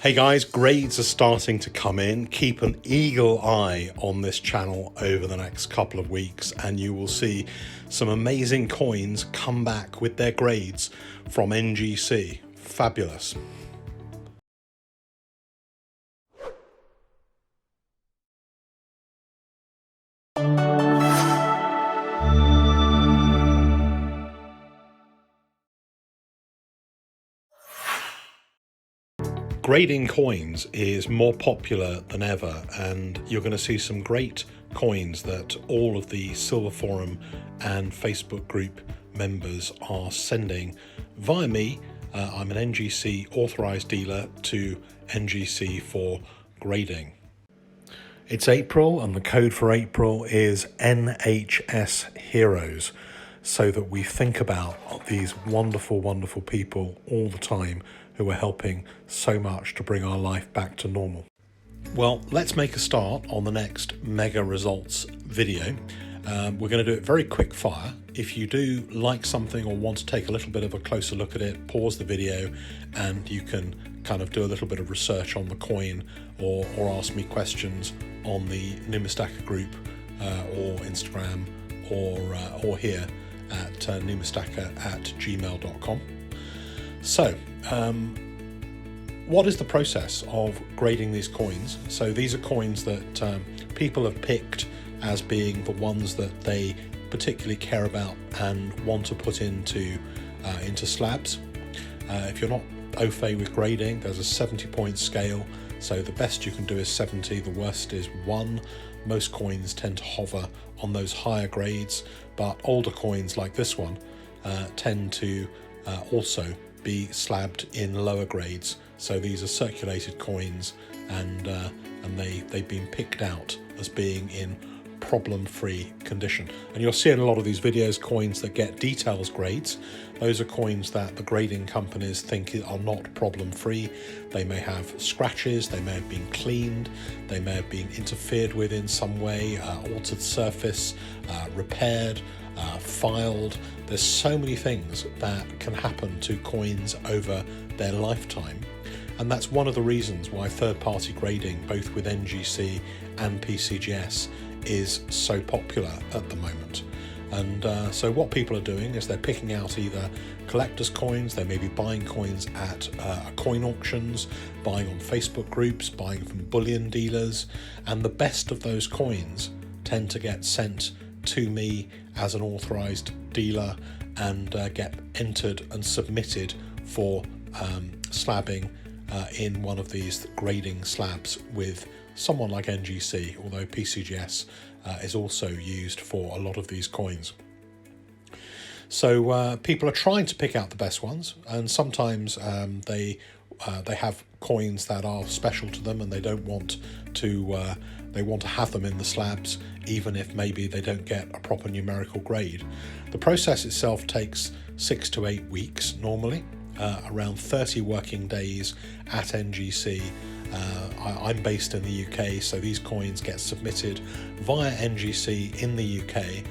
Hey guys, grades are starting to come in. Keep an eagle eye on this channel over the next couple of weeks and you will see some amazing coins come back with their grades from NGC. Fabulous. Grading coins is more popular than ever, and you're going to see some great coins that all of the Silver Forum and Facebook group members are sending via me. I'm an NGC authorized dealer to NGC for grading. It's April and the code for April is NHS Heroes, so that we think about these wonderful, wonderful people all the time who are helping so much to bring our life back to normal. Well, let's make a start on the next mega results video. We're going to do it very quick fire. If you do like something or want to take a little bit of a closer look at it, pause the video and you can kind of do a little bit of research on the coin or ask me questions on the Numistacker group or Instagram or here at numistacker@gmail.com. So, what is the process of grading these coins? So these are coins that people have picked as being the ones that they particularly care about and want to put into slabs. If you're not au fait with grading, there's a 70-point scale. So the best you can do is 70, the worst is 1. Most coins tend to hover on those higher grades, but older coins like this one tend to also be slabbed in lower grades. So these are circulated coins and they've been picked out as being in problem-free condition. And you'll see in a lot of these videos coins that get details grades. Those are coins that the grading companies think are not problem-free. They may have scratches, they may have been cleaned, they may have been interfered with in some way, altered surface, repaired, filed. There's so many things that can happen to coins over their lifetime, and that's one of the reasons why third-party grading, both with NGC and PCGS, is so popular at the moment. And so what people are doing is they're picking out either collector's coins, they may be buying coins at coin auctions, buying on Facebook groups, buying from bullion dealers, and the best of those coins tend to get sent to me as an authorized dealer and get entered and submitted for slabbing in one of these grading slabs with someone like NGC, although PCGS is also used for a lot of these coins. So people are trying to pick out the best ones, and sometimes they have coins that are special to them and they don't want to they want to have them in the slabs even if maybe they don't get a proper numerical grade. The process itself takes 6 to 8 weeks normally, around 30 working days at NGC. I'm based in the UK, so these coins get submitted via NGC in the UK.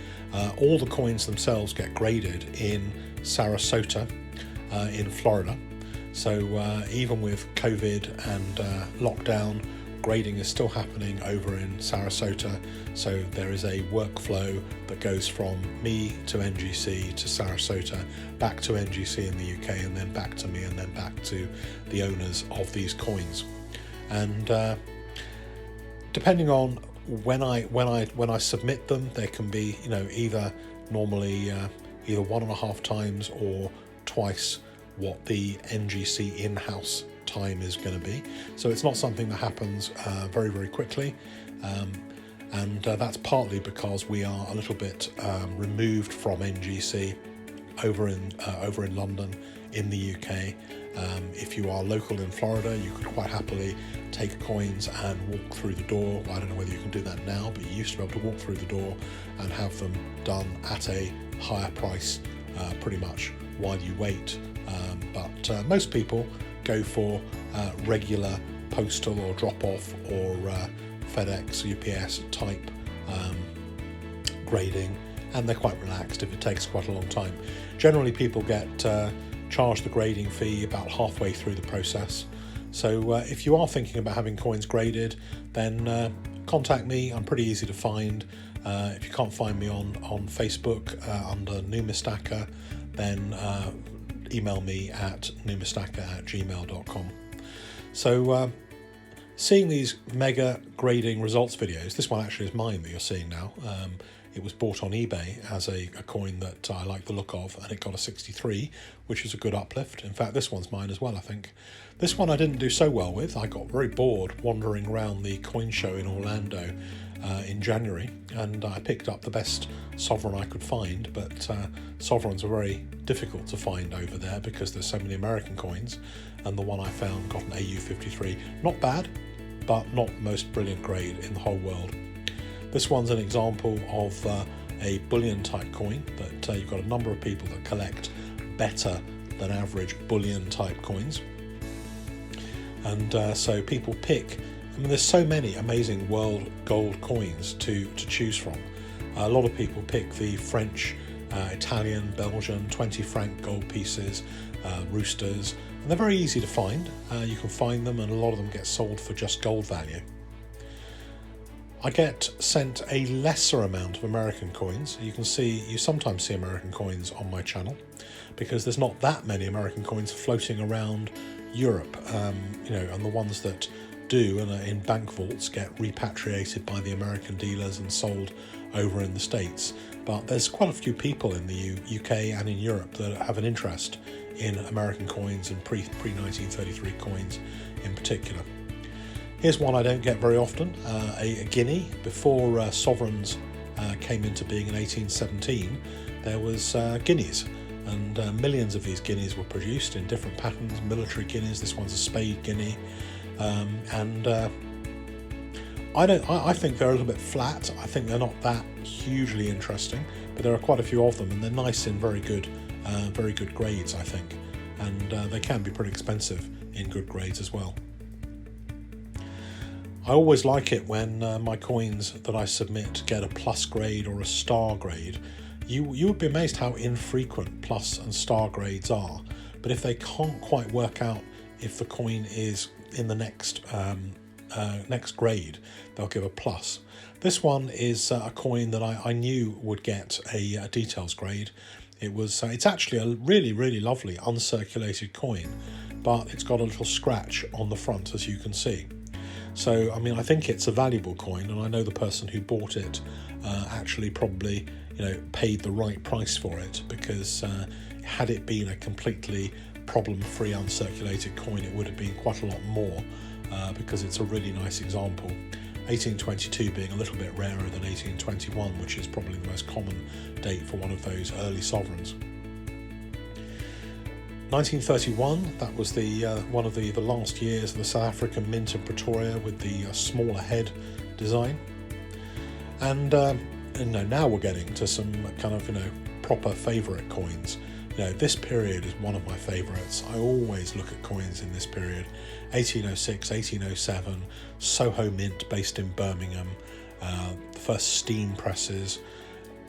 All the coins themselves get graded in Sarasota in Florida. So even with COVID and lockdown, grading is still happening over in Sarasota. So there is a workflow that goes from me to NGC to Sarasota, back to NGC in the UK, and then back to me, and then back to the owners of these coins. And depending on when I submit them, there can be either normally either 1.5 times or twice what the NGC in-house time is going to be. So it's not something that happens very, very quickly, and that's partly because we are a little bit removed from NGC over in London in the UK. If you are local in Florida, you could quite happily take coins and walk through the door. Well, I don't know whether you can do that now, but you used to be able to walk through the door and have them done at a higher price pretty much while you wait. But most people go for regular postal or drop-off or FedEx, UPS type grading, and they're quite relaxed if it takes quite a long time. Generally people get charged the grading fee about halfway through the process. So if you are thinking about having coins graded, then contact me. I'm pretty easy to find. If you can't find me on Facebook under Numistacker, then email me at numistacker@gmail.com. So seeing these mega grading results videos, this one actually is mine that you're seeing now. It was bought on eBay as a coin that I like the look of, and it got a 63, which is a good uplift. In fact, this one's mine as well, I think. This one I didn't do so well with. I got very bored wandering around the coin show in Orlando in January, and I picked up the best sovereign I could find, but sovereigns are very difficult to find over there because there's so many American coins, and the one I found got an AU53. Not bad, but not the most brilliant grade in the whole world. This one's an example of a bullion type coin that you've got a number of people that collect better than average bullion type coins. And so people pick, I mean, there's so many amazing world gold coins to choose from. A lot of people pick the French, Italian, Belgian 20 franc gold pieces, roosters, and they're very easy to find. You can find them, and a lot of them get sold for just gold value. I get sent a lesser amount of American coins. You sometimes see American coins on my channel because there's not that many American coins floating around Europe, and the ones that do and are in bank vaults get repatriated by the American dealers and sold over in the States. But there's quite a few people in the UK and in Europe that have an interest in American coins and pre-1933 coins in particular. Here's one I don't get very often, a guinea. Before sovereigns came into being in 1817, there was guineas, and millions of these guineas were produced in different patterns, military guineas. This one's a spade guinea, and I think they're a little bit flat. I think they're not that hugely interesting, but there are quite a few of them, and they're nice in very good grades, I think, and they can be pretty expensive in good grades as well. I always like it when my coins that I submit get a plus grade or a star grade. You would be amazed how infrequent plus and star grades are, but if they can't quite work out if the coin is in the next grade, they'll give a plus. This one is a coin that I knew would get a details grade. It's actually a really, really lovely uncirculated coin, but it's got a little scratch on the front, as you can see. So, I mean, I think it's a valuable coin, and I know the person who bought it actually probably, paid the right price for it, because had it been a completely problem-free uncirculated coin, it would have been quite a lot more, because it's a really nice example. 1822 being a little bit rarer than 1821, which is probably the most common date for one of those early sovereigns. 1931, that was the one of the last years of the South African Mint in Pretoria with the smaller head design. And now we're getting to some kind of proper favourite coins. This period is one of my favourites. I always look at coins in this period. 1806, 1807, Soho Mint based in Birmingham, the first steam presses.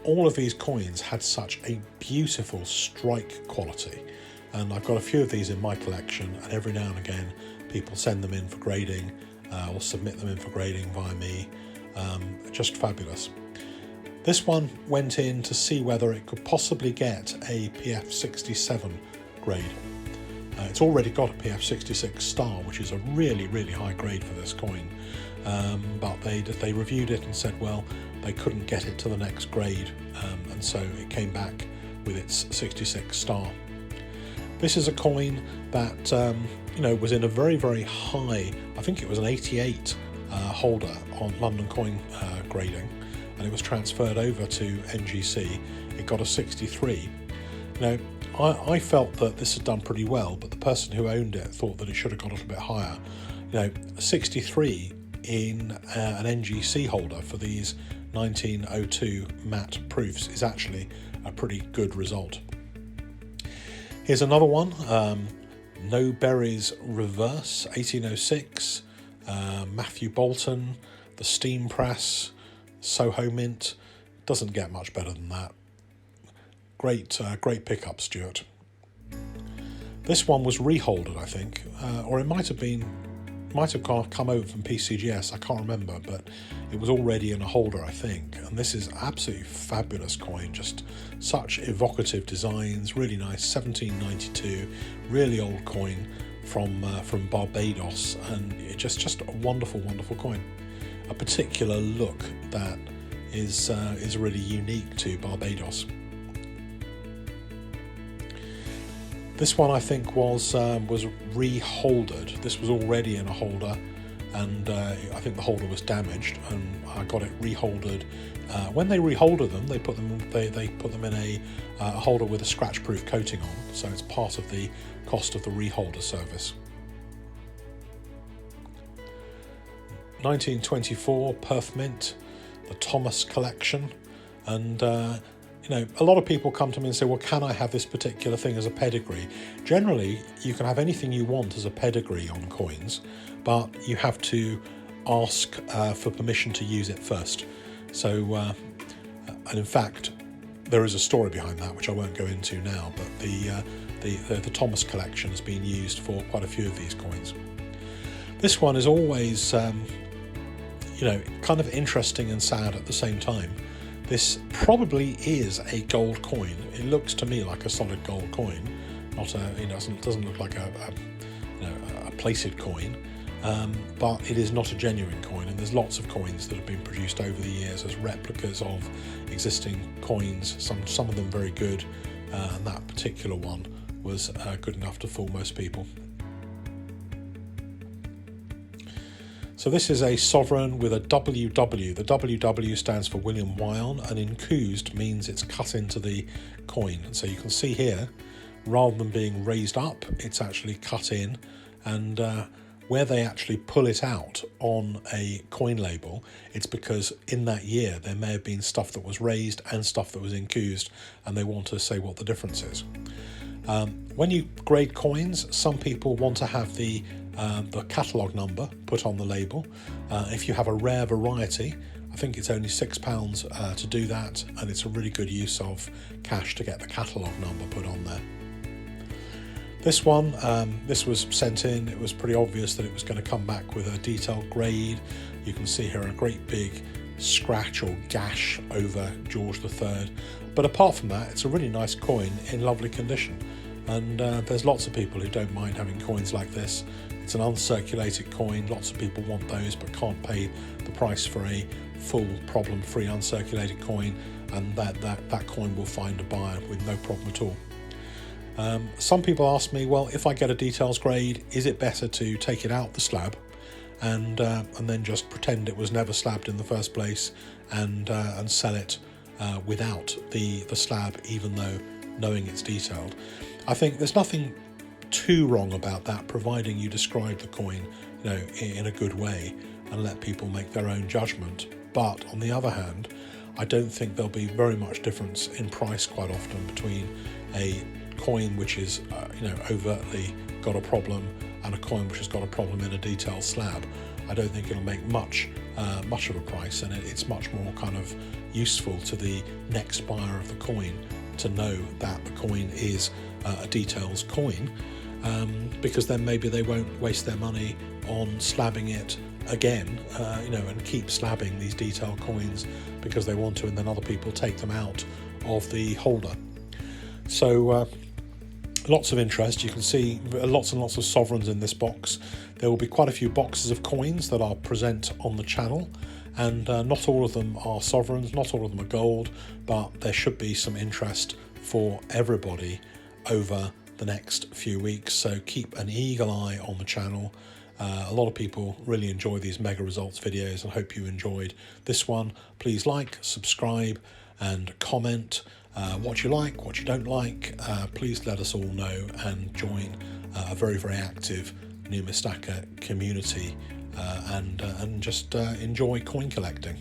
All of these coins had such a beautiful strike quality. And I've got a few of these in my collection, and every now and again people send them in for grading or submit them in for grading via me. Just fabulous. This one went in to see whether it could possibly get a PF67 grade. It's already got a PF66 star, which is a really, really high grade for this coin. But they reviewed it and said, well, they couldn't get it to the next grade, and so it came back with its 66 star. This is a coin that was in a very, very high, I think it was an 88 holder on London Coin Grading, and it was transferred over to NGC. It got a 63. Now, I felt that this had done pretty well, but the person who owned it thought that it should have got a little bit higher. 63 in an NGC holder for these 1902 matte proofs is actually a pretty good result. Here's another one, No Berries Reverse, 1806, Matthew Bolton, the Steam Press, Soho Mint. Doesn't get much better than that. Great pickup, Stuart. This one was reholdered, I think, or it might have come over from PCGS, I can't remember, but it was already in a holder, I think. And this is absolutely fabulous coin, just such evocative designs, really nice, 1792, really old coin from Barbados, and it's just a wonderful, wonderful coin. A particular look that is really unique to Barbados. This one, I think, was reholdered. This was already in a holder, and I think the holder was damaged, and I got it reholdered. When they reholder them, they put them in a holder with a scratch-proof coating on, so it's part of the cost of the reholder service. 1924 Perth Mint, the Thomas collection, and a lot of people come to me and say, well, can I have this particular thing as a pedigree? Generally, you can have anything you want as a pedigree on coins, but you have to ask for permission to use it first. So, and in fact, there is a story behind that, which I won't go into now, but the Thomas collection has been used for quite a few of these coins. This one is always, kind of interesting and sad at the same time. This probably is a gold coin. It looks to me like a solid gold coin, not doesn't look like a plated coin, but it is not a genuine coin. And there's lots of coins that have been produced over the years as replicas of existing coins. Some of them very good, and that particular one was good enough to fool most people. So this is a sovereign with a WW. The WW stands for William Wyon, and encoused means it's cut into the coin. And so you can see here, rather than being raised up, it's actually cut in, and where they actually pull it out on a coin label, it's because in that year there may have been stuff that was raised and stuff that was encoused, and they want to say what the difference is. When you grade coins, some people want to have the catalogue number put on the label. If you have a rare variety, I think it's only £6 to do that, and it's a really good use of cash to get the catalogue number put on there. This one, this was sent in. It was pretty obvious that it was going to come back with a detailed grade. You can see here a great big scratch or gash over George III. But apart from that, it's a really nice coin in lovely condition. And there's lots of people who don't mind having coins like this. It's an uncirculated coin. Lots of people want those but can't pay the price for a full problem-free uncirculated coin, and that coin will find a buyer with no problem at all. Some people ask me, well, if I get a details grade, is it better to take it out the slab and then just pretend it was never slabbed in the first place and sell it without the slab, even though knowing it's detailed? I think there's nothing too wrong about that, providing you describe the coin, in a good way and let people make their own judgment. But on the other hand, I don't think there'll be very much difference in price quite often between a coin which is, overtly got a problem and a coin which has got a problem in a detailed slab. I don't think it'll make much of a price, and it's much more kind of useful to the next buyer of the coin to know that the coin is a details coin, because then maybe they won't waste their money on slabbing it again, and keep slabbing these detailed coins because they want to, and then other people take them out of the holder. So lots of interest. You can see lots and lots of sovereigns in this box. There will be quite a few boxes of coins that I'll present on the channel, and not all of them are sovereigns, not all of them are gold, but there should be some interest for everybody over the next few weeks, so keep an eagle eye on the channel. A lot of people really enjoy these mega results videos, and hope you enjoyed this one. Please like, subscribe and comment what you like, what you don't like. Please let us all know and join a very, very active Numistacker community, and just enjoy coin collecting.